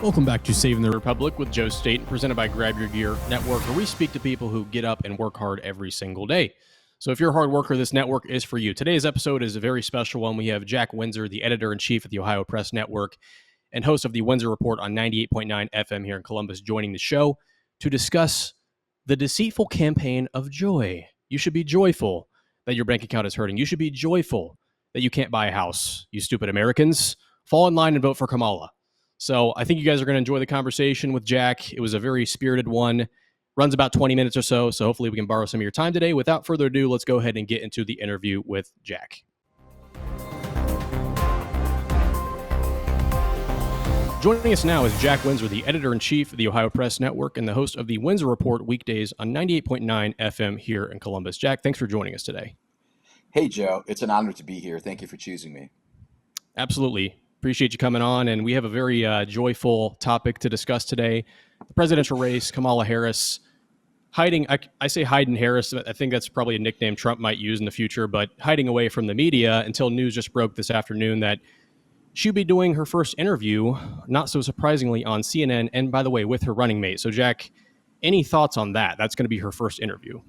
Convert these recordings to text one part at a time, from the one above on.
Welcome back to Saving the Republic with Joe State, presented by Grab Your Gear Network, where we speak to people who get up and work hard every single day. So if you're a hard worker, this network is for you. Today's episode is a very special one. We have Jack Windsor, the editor-in-chief of the Ohio Press Network and host of the Windsor Report on 98.9 FM here in Columbus, joining the show to discuss the deceitful campaign of joy. You should be joyful that your bank account is hurting. You should be joyful that you can't buy a house. You stupid Americans, fall in line and vote for Kamala. So I think you guys are going to enjoy the conversation with Jack. It was a very spirited one. Runs about 20 minutes or so, so hopefully we can borrow some of your time today. Without further ado, let's go ahead and get into the interview with Jack. Joining us now is Jack Windsor, the editor-in-chief of the Ohio Press Network and the host of the Windsor Report weekdays on 98.9 FM here in Columbus. Jack, thanks for joining us today. Hey, Joe. It's an honor to be here. Thank you for choosing me. Absolutely. Appreciate you coming on, and we have a very joyful topic to discuss today. The presidential race, Kamala Harris, I say hiding Harris, I think that's probably a nickname Trump might use in the future, but hiding away from the media until news just broke this afternoon that she'll be doing her first interview, not so surprisingly, on CNN, and by the way, with her running mate. So, Jack, any thoughts on that? That's going to be her first interview.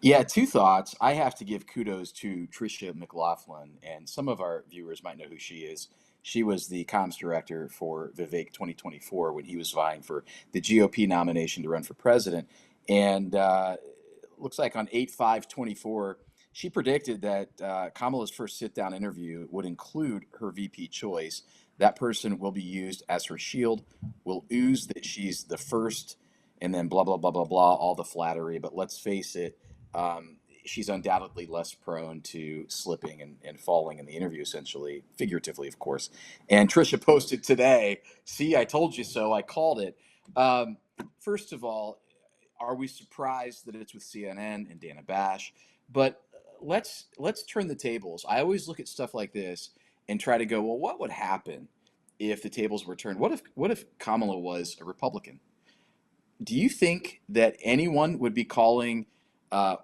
Yeah, two thoughts. I have to give kudos to Tricia McLaughlin, and some of our viewers might know who she is. She was the comms director for Vivek 2024 when he was vying for the GOP nomination to run for president. And looks like on 8/5/24, she predicted that Kamala's first sit-down interview would include her VP choice. That person will be used as her shield, will ooze that she's the first, and then blah, blah, blah, blah, blah, all the flattery. But let's face it, she's undoubtedly less prone to slipping and falling in the interview, essentially, figuratively, of course. And Tricia posted today, see, I told you so, I called it. First of all, are we surprised that it's with CNN and Dana Bash? But let's turn the tables. I always look at stuff like this and try to go, well, what would happen if the tables were turned? What if Kamala was a Republican? Do you think that anyone would be calling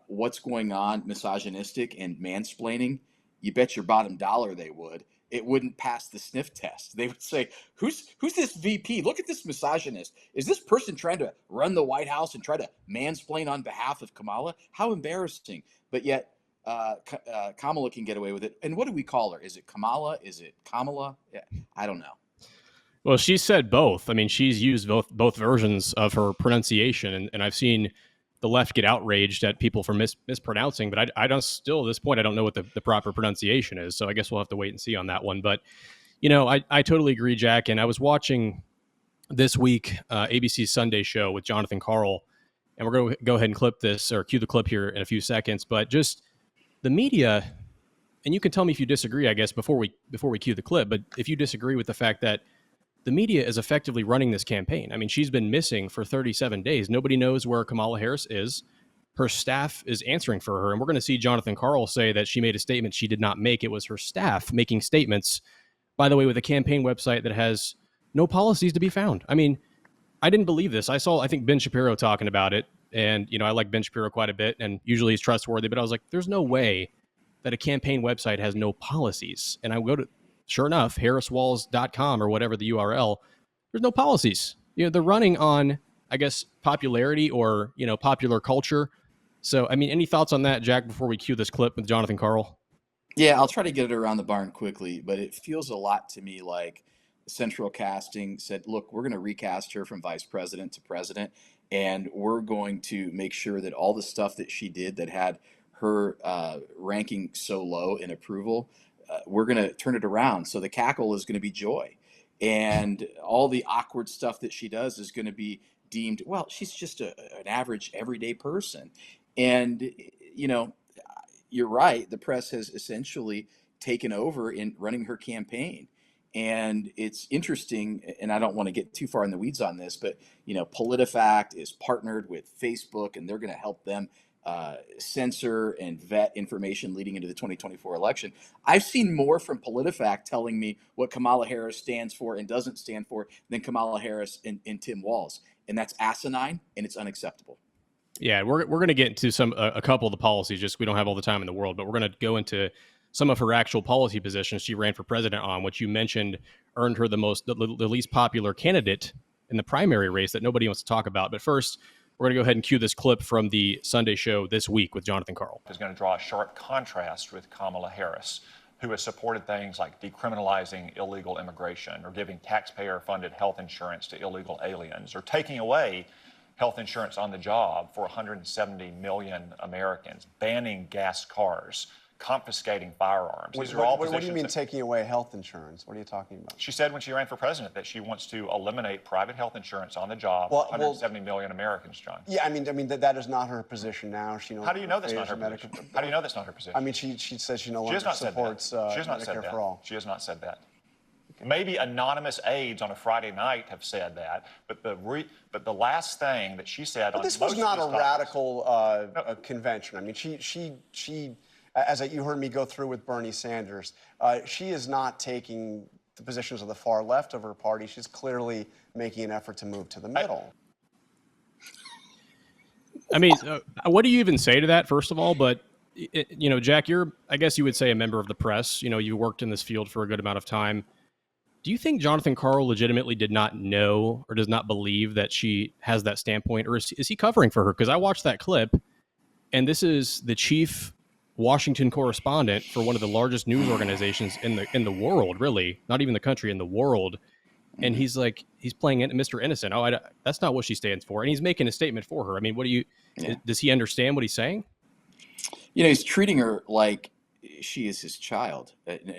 what's going on misogynistic and mansplaining? You bet your bottom dollar they would. It wouldn't pass the sniff test. They would say, who's this VP? Look at this misogynist. Is this person trying to run the White House and try to mansplain on behalf of Kamala? How embarrassing. But yet Kamala can get away with it. And what do we call her? Is it Kamala? Is it Kamala? Yeah, I don't know. Well, she said both. I mean, she's used both versions of her pronunciation, and I've seen the left get outraged at people for mispronouncing, but I don't still at this point, I don't know what the proper pronunciation is. So I guess we'll have to wait and see on that one. But, you know, I totally agree, Jack. And I was watching this week ABC's Sunday show with Jonathan Karl, and we're going to go ahead and clip this or cue the clip here in a few seconds. But just the media, and you can tell me if you disagree, I guess, before we cue the clip, but if you disagree with the fact that the media is effectively running this campaign. I mean, she's been missing for 37 days. Nobody knows where Kamala Harris is. Her staff is answering for her. And we're going to see Jonathan Karl say that she made a statement she did not make. It was her staff making statements, by the way, with a campaign website that has no policies to be found. I mean, I didn't believe this. I think Ben Shapiro talking about it. And, you know, I like Ben Shapiro quite a bit, and usually he's trustworthy. But I was like, there's no way that a campaign website has no policies. And I go to, sure enough, harriswalls.com or whatever the URL, there's no policies. You know, they're running on, I guess, popularity or, you know, popular culture. So, I mean, any thoughts on that, Jack, before we cue this clip with Jonathan Karl? Yeah, I'll try to get it around the barn quickly, but it feels a lot to me like central casting said, look, we're going to recast her from vice president to president, and we're going to make sure that all the stuff that she did that had her ranking so low in approval, we're going to turn it around. So the cackle is going to be joy. And all the awkward stuff that she does is going to be deemed, well, she's just an average everyday person. And, you know, you're right. The press has essentially taken over in running her campaign. And it's interesting, and I don't want to get too far in the weeds on this, but, you know, PolitiFact is partnered with Facebook, and they're going to help them censor and vet information leading into the 2024 election. I've seen more from PolitiFact telling me what Kamala Harris stands for and doesn't stand for than Kamala Harris and Tim Walz. And that's asinine, and it's unacceptable. Yeah, we're going to get into a couple of the policies, just we don't have all the time in the world, but we're going to go into some of her actual policy positions she ran for president on, which you mentioned earned her the least popular candidate in the primary race that nobody wants to talk about. But first, we're going to go ahead and cue this clip from the Sunday show this week with Jonathan Karl. Is going to draw a sharp contrast with Kamala Harris, who has supported things like decriminalizing illegal immigration or giving taxpayer-funded health insurance to illegal aliens or taking away health insurance on the job for 170 million Americans, banning gas cars, confiscating firearms. These are all what do you mean taking away health insurance? What are you talking about? She said when she ran for president that she wants to eliminate private health insurance on the job for 170 million Americans, John. Yeah, I mean that is not her position now. How do you know that's not her position? How do you know that's not her position? I mean, she says she no longer supports Medicare for all. She has not said that. Maybe anonymous aides on a Friday night have said that, but the last thing that she said on this was not a radical convention. I mean, she as you heard me go through with Bernie Sanders, she is not taking the positions of the far left of her party. She's clearly making an effort to move to the middle. I mean, what do you even say to that, first of all? But, you know, Jack, you're, I guess you would say, a member of the press. You know, you worked in this field for a good amount of time. Do you think Jonathan Karl legitimately did not know or does not believe that she has that standpoint? Or is he covering for her? Because I watched that clip, and this is the chief Washington correspondent for one of the largest news organizations in the world, really, not even the country, in the world. And he's playing Mr. Innocent. Oh, that's not what she stands for. And he's making a statement for her. I mean, does he understand what he's saying? You know, he's treating her like she is his child.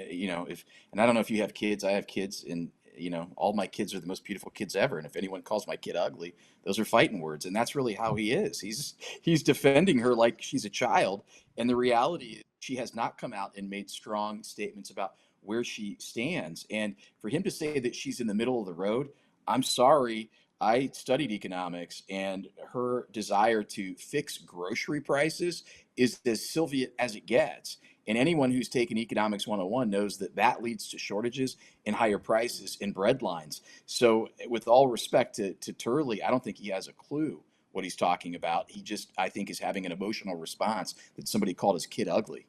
You know, and I don't know if you have kids. I have kids, and you know, all my kids are the most beautiful kids ever. And if anyone calls my kid ugly, those are fighting words. And that's really how he is. He's defending her like she's a child. And the reality is she has not come out and made strong statements about where she stands. And for him to say that she's in the middle of the road, I'm sorry. I studied economics, and her desire to fix grocery prices is as Soviet as it gets. And anyone who's taken Economics 101 knows that that leads to shortages and higher prices in bread lines. So with all respect to Turley, I don't think he has a clue what he's talking about. He just, I think, is having an emotional response that somebody called his kid ugly.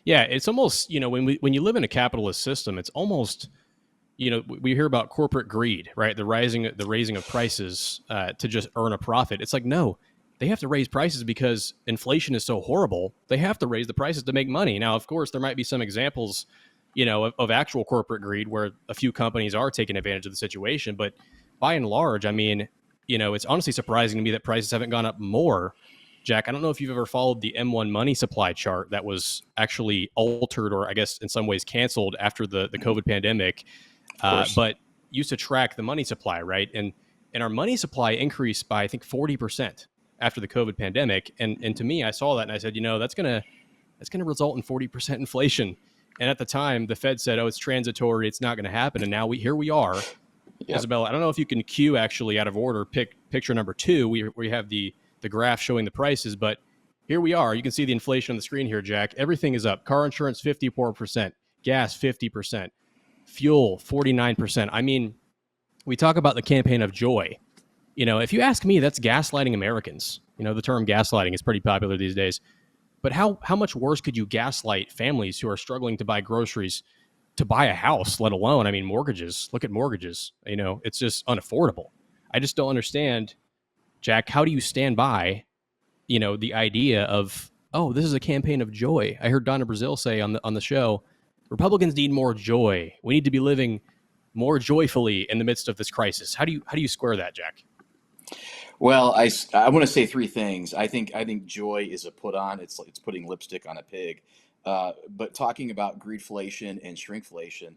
Yeah, it's almost, you know, when you live in a capitalist system, it's almost, you know, we hear about corporate greed, right? The raising of prices to just earn a profit. It's like, no, they have to raise prices because inflation is so horrible. They have to raise the prices to make money. Now, of course, there might be some examples, you know, of actual corporate greed where a few companies are taking advantage of the situation. But by and large, I mean, you know, it's honestly surprising to me that prices haven't gone up more. Jack, I don't know if you've ever followed the M1 money supply chart that was actually altered or I guess in some ways canceled after the COVID pandemic, but used to track the money supply, right? And our money supply increased by, I think, 40% after the COVID pandemic. And to me, I saw that and I said, you know, that's gonna result in 40% inflation. And at the time, the Fed said, oh, it's transitory, it's not going to happen. And now here we are. Yep. Isabella, I don't know if you can cue actually out of order, picture number 2. We have the graph showing the prices, but here we are. You can see the inflation on the screen here, Jack. Everything is up. Car insurance, 54%. Gas, 50%. Fuel, 49%. I mean, we talk about the campaign of joy. You know, if you ask me, that's gaslighting Americans. You know, the term gaslighting is pretty popular these days. But how much worse could you gaslight families who are struggling to buy groceries, to buy a house, let alone, I mean, mortgages. Look at mortgages. You know, it's just unaffordable. I just don't understand, Jack, how do you stand by, you know, the idea of, oh, this is a campaign of joy? I heard Donna Brazile say on the show, Republicans need more joy. We need to be living more joyfully in the midst of this crisis. How do you square that, Jack? Well, I want to say 3 things. I think joy is a put on. It's putting lipstick on a pig. But talking about greedflation and shrinkflation,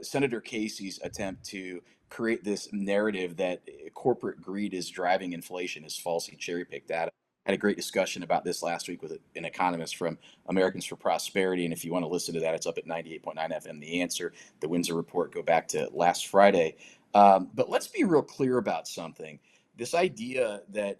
Senator Casey's attempt to create this narrative that corporate greed is driving inflation is falsely cherry-picked data. I had a great discussion about this last week with an economist from Americans for Prosperity, and if you want to listen to that, it's up at 98.9 FM. The Answer, the Windsor Report, go back to last Friday. But let's be real clear about something. This idea that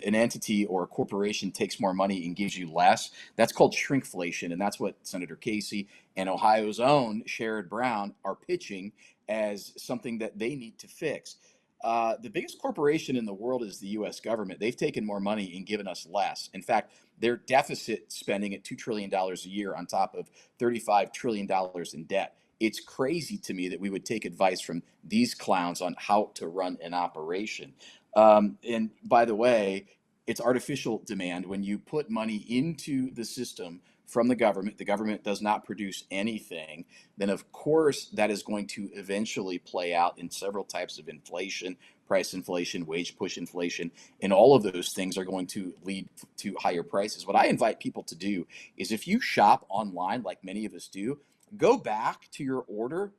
an entity or a corporation takes more money and gives you less, that's called shrinkflation. And that's what Senator Casey and Ohio's own Sherrod Brown are pitching as something that they need to fix. The biggest corporation in the world is the U.S. government. They've taken more money and given us less. In fact, their deficit spending at $2 trillion a year on top of $35 trillion in debt. It's crazy to me that we would take advice from these clowns on how to run an operation. And by the way, it's artificial demand. When you put money into the system from the government does not produce anything, then of course that is going to eventually play out in several types of inflation, price inflation, wage push inflation, and all of those things are going to lead to higher prices. What I invite people to do is, if you shop online like many of us do, go back to your order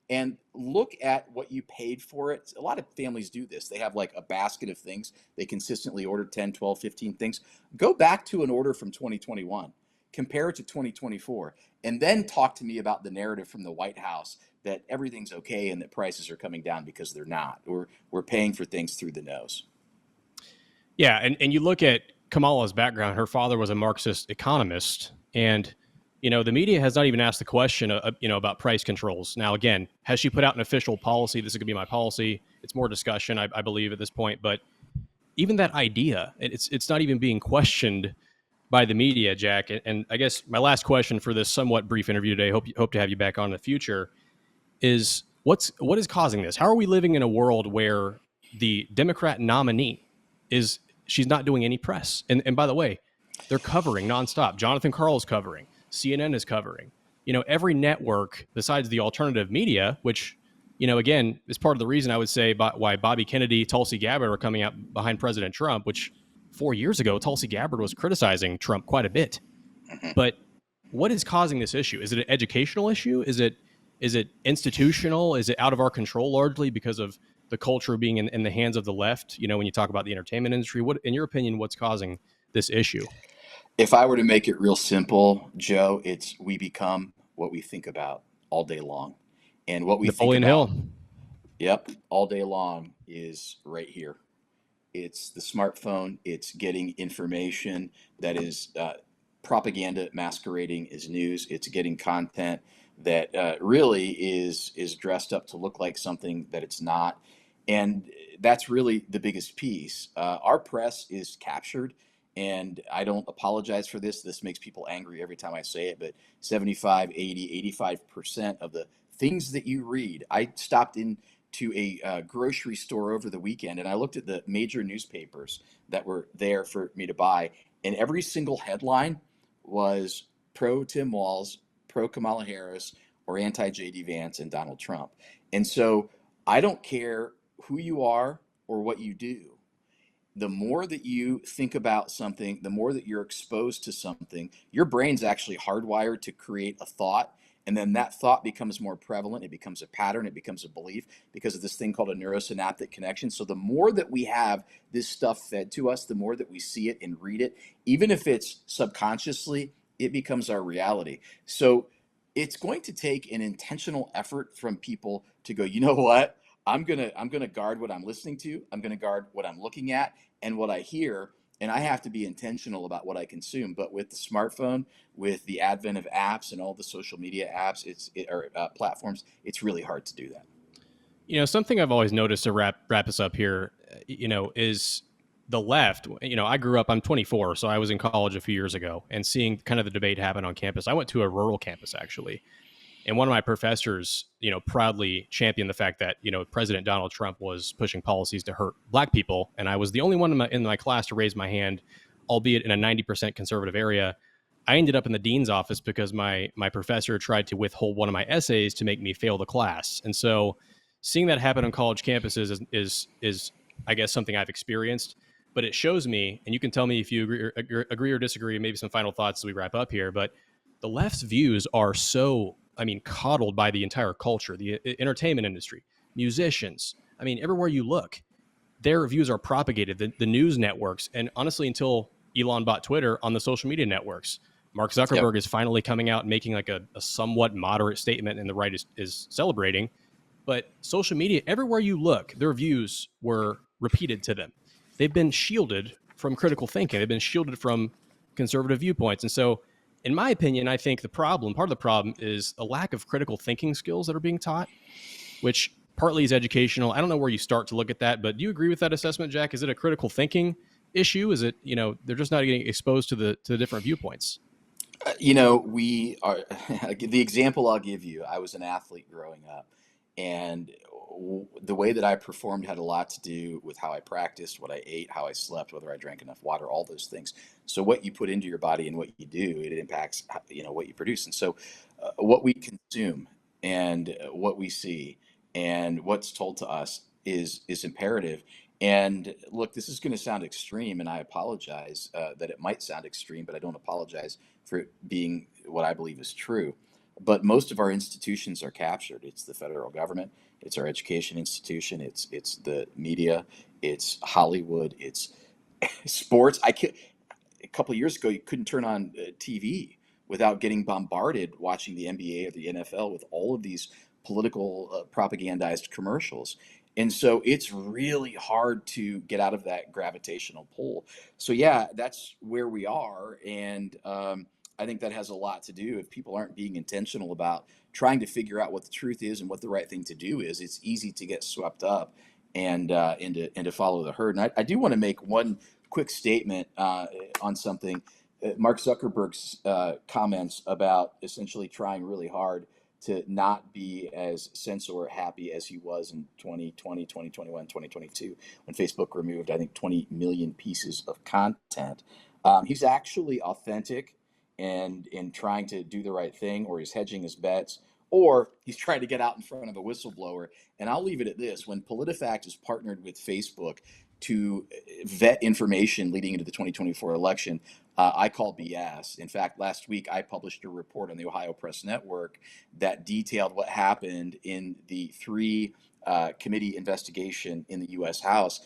and look at what you paid for it. A lot of families do this. They have like a basket of things. They consistently order 10, 12, 15 things. Go back to an order from 2021, compare it to 2024, and then talk to me about the narrative from the White House that everything's okay and that prices are coming down, because they're not. We're paying for things through the nose. Yeah, and you look at Kamala's background. Her father was a Marxist economist, and the media has not even asked the question, about price controls. Now, again, has she put out an official policy? This is going to be my policy. It's more discussion, I believe, at this point. But even that idea, it's not even being questioned by the media, Jack. And I guess my last question for this somewhat brief interview today, hope to have you back on in the future, is what is causing this? How are we living in a world where the Democrat nominee she's not doing any press? And by the way, they're covering nonstop. Jonathan Karl is covering. CNN is covering. Every network besides the alternative media, which, again, is part of the reason I would say why Bobby Kennedy, Tulsi Gabbard are coming out behind President Trump, which 4 years ago, Tulsi Gabbard was criticizing Trump quite a bit. But what is causing this issue? Is it an educational issue? Is it institutional? Is it out of our control largely because of the culture being in the hands of the left? When you talk about the entertainment industry, what, in your opinion, what's causing this issue? If I were to make it real simple, Joe, it's we become what we think about all day long. And what we Napoleon think about, Hill. Yep, all day long is right here. It's the smartphone. It's getting information that is propaganda masquerading as news. It's getting content that really is dressed up to look like something that it's not. And that's really the biggest piece. Our press is captured. And I don't apologize for this. This makes people angry every time I say it, but 75, 80, 85% of the things that you read. I stopped into a grocery store over the weekend, and I looked at the major newspapers that were there for me to buy, and every single headline was pro Tim Walz, pro Kamala Harris, or anti JD Vance and Donald Trump. And so I don't care who you are or what you do. The more that you think about something, the more that you're exposed to something, your brain's actually hardwired to create a thought. And then that thought becomes more prevalent. It becomes a pattern. It becomes a belief because of this thing called a neurosynaptic connection. So the more that we have this stuff fed to us, the more that we see it and read it, even if it's subconsciously, it becomes our reality. So it's going to take an intentional effort from people to go, you know what? I'm gonna guard what I'm listening to. I'm gonna guard what I'm looking at and what I hear, and I have to be intentional about what I consume. But with the smartphone, with the advent of apps and all the social media apps, platforms, it's really hard to do that. Something I've always noticed to wrap us up here, is the left. I'm 24, so I was in college a few years ago, and seeing kind of the debate happen on campus. I went to a rural campus actually. And one of my professors, proudly championed the fact that, President Donald Trump was pushing policies to hurt black people. And I was the only one in my class to raise my hand, albeit in a 90% conservative area. I ended up in the dean's office because my professor tried to withhold one of my essays to make me fail the class. And so seeing that happen on college campuses is I guess, something I've experienced. But it shows me, and you can tell me if you agree or disagree, maybe some final thoughts as we wrap up here, but the left's views are so, coddled by the entire culture, the entertainment industry, musicians. Everywhere you look, their views are propagated, the news networks, and honestly, until Elon bought Twitter, on the social media networks. Mark Zuckerberg is finally coming out and making like a somewhat moderate statement, and the right is celebrating. But social media, everywhere you look, their views were repeated to them. They've been shielded from critical thinking. They've been shielded from conservative viewpoints. And so, in my opinion, I think part of the problem is a lack of critical thinking skills that are being taught, which partly is educational. I don't know where you start to look at that, but do you agree with that assessment, Jack? Is it a critical thinking issue? Is it, they're just not getting exposed to the different viewpoints? We are the example I'll give you. I was an athlete growing up, and the way that I performed had a lot to do with how I practiced, what I ate, how I slept, whether I drank enough water, all those things. So what you put into your body and what you do, it impacts, what you produce. And so what we consume and what we see and what's told to us is imperative. And look, this is going to sound extreme, and I apologize that it might sound extreme, but I don't apologize for it being what I believe is true. But most of our institutions are captured. It's the federal government, it's our education institution, it's the media, it's Hollywood, it's sports. A couple of years ago, you couldn't turn on TV without getting bombarded watching the NBA or the NFL with all of these political propagandized commercials. And so it's really hard to get out of that gravitational pull. So yeah, that's where we are. And I think that has a lot to do if people aren't being intentional about trying to figure out what the truth is and what the right thing to do is. It's easy to get swept up and to follow the herd. And I do want to make one quick statement on something. Mark Zuckerberg's comments about essentially trying really hard to not be as censor happy as he was in 2020, 2021, 2022, when Facebook removed, I think, 20 million pieces of content. He's actually authentic and in trying to do the right thing, or he's hedging his bets, or he's trying to get out in front of a whistleblower. And I'll leave it at this. When PolitiFact is partnered with Facebook to vet information leading into the 2024 election, I call BS. In fact, last week I published a report on the Ohio Press Network that detailed what happened in the 3 committee investigation in the U.S. House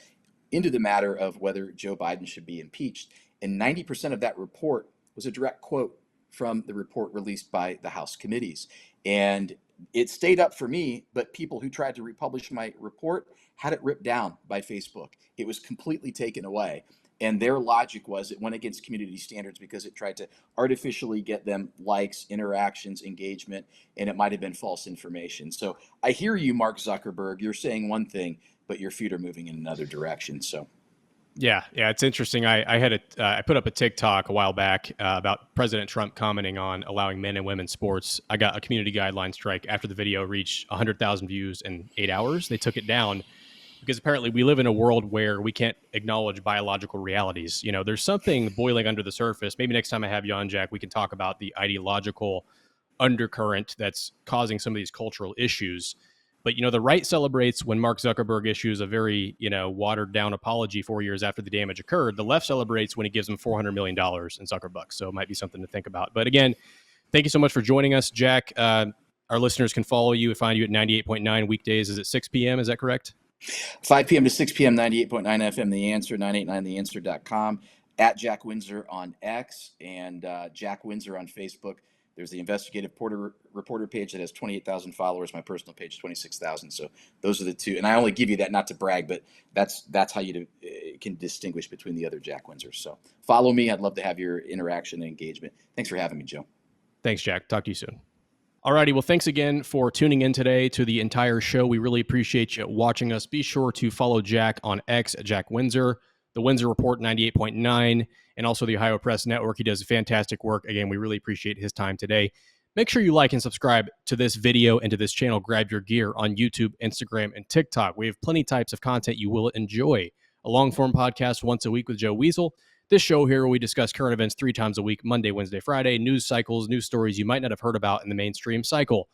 into the matter of whether Joe Biden should be impeached. And 90% of that report was a direct quote from the report released by the House committees. And it stayed up for me, but people who tried to republish my report had it ripped down by Facebook. It was completely taken away. And their logic was it went against community standards because it tried to artificially get them likes, interactions, engagement, and it might have been false information. So I hear you, Mark Zuckerberg. You're saying one thing, but your feet are moving in another direction. So. Yeah, it's interesting. I put up a TikTok a while back about President Trump commenting on allowing men and women's sports. I got a community guideline strike after the video reached 100,000 views in 8 hours. They took it down because apparently we live in a world where we can't acknowledge biological realities. There's something boiling under the surface. Maybe next time I have you on, Jack, we can talk about the ideological undercurrent that's causing some of these cultural issues. But, the right celebrates when Mark Zuckerberg issues a very, watered down apology 4 years after the damage occurred. The left celebrates when he gives them $400 million in Zuckerbucks. So it might be something to think about. But again, thank you so much for joining us, Jack. Our listeners can follow you and find you at 98.9 weekdays. Is it 6 p.m.? Is that correct? 5 p.m. to 6 p.m., 98.9 FM, The Answer, 989theanswer.com, at Jack Windsor on X, and Jack Windsor on Facebook. There's the investigative reporter page that has 28,000 followers. My personal page, 26,000. So those are the two. And I only give you that not to brag, but that's how you can distinguish between the other Jack Windsors. So follow me. I'd love to have your interaction and engagement. Thanks for having me, Joe. Thanks, Jack. Talk to you soon. Alrighty, well, thanks again for tuning in today to the entire show. We really appreciate you watching us. Be sure to follow Jack on X at Jack Windsor, the Windsor Report 98.9, and also the Ohio Press Network. He does fantastic work. Again, we really appreciate his time today. Make sure you like and subscribe to this video and to this channel, Grab Your Gear, on YouTube, Instagram, and TikTok. We have plenty types of content you will enjoy. A long-form podcast once a week with Joe Weasel. This show here, where we discuss current events 3 times a week, Monday, Wednesday, Friday, news cycles, news stories you might not have heard about in the mainstream cycle.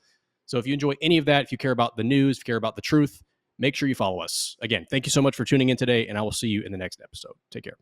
So if you enjoy any of that, if you care about the news, if you care about the truth, make sure you follow us. Again, thank you so much for tuning in today, and I will see you in the next episode. Take care.